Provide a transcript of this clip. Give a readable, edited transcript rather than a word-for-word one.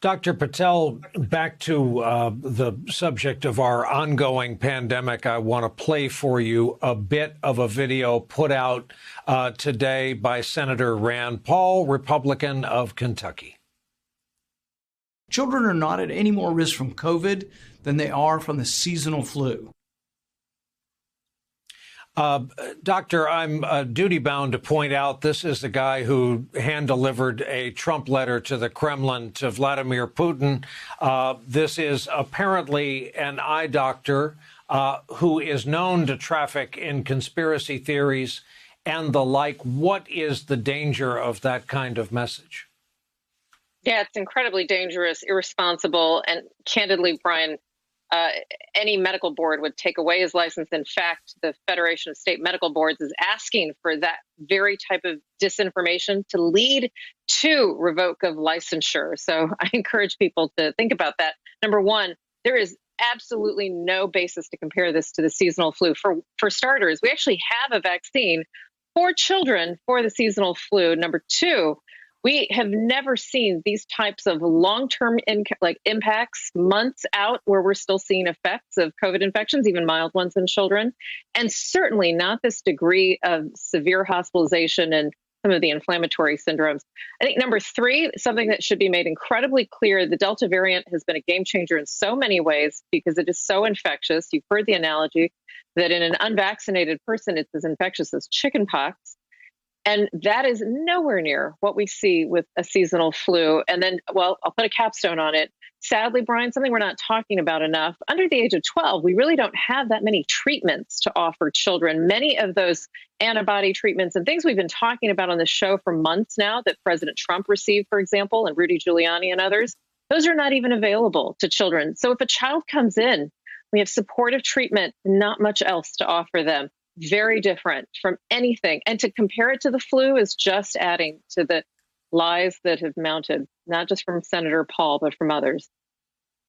Dr. Patel, back to the subject of our ongoing pandemic, I want to play for you a bit of a video put out today by Senator Rand Paul, Republican of Kentucky. Children are not at any more risk from COVID than they are from the seasonal flu. Doctor, I'm duty-bound to point out this is the guy who hand-delivered a Trump letter to the Kremlin to Vladimir Putin. This is apparently an eye doctor who is known to traffic in conspiracy theories and the like. What is the danger of that kind of message? Yeah, it's incredibly dangerous, irresponsible, and candidly, Brian, any medical board would take away his license. In fact, the Federation of State Medical Boards is asking for that very type of disinformation to lead to revoke of licensure. So I encourage people to think about that. Number one, there is absolutely no basis to compare this to the seasonal flu. For starters, we actually have a vaccine for children for the seasonal flu. Number two, we have never seen these types of long-term impacts months out where we're still seeing effects of COVID infections, even mild ones in children, and certainly not this degree of severe hospitalization and some of the inflammatory syndromes. I think number three, something that should be made incredibly clear, the Delta variant has been a game changer in so many ways because it is so infectious. You've heard the analogy that in an unvaccinated person, it's as infectious as chickenpox. And that is nowhere near what we see with a seasonal flu. And then, well, I'll put a capstone on it. Sadly, Brian, something we're not talking about enough. Under the age of 12, we really don't have that many treatments to offer children. Many of those antibody treatments and things we've been talking about on the show for months now that President Trump received, for example, and Rudy Giuliani and others, those are not even available to children. So if a child comes in, we have supportive treatment, not much else to offer them. Very different from anything. And to compare it to the flu is just adding to the lies that have mounted, not just from Senator Paul, but from others.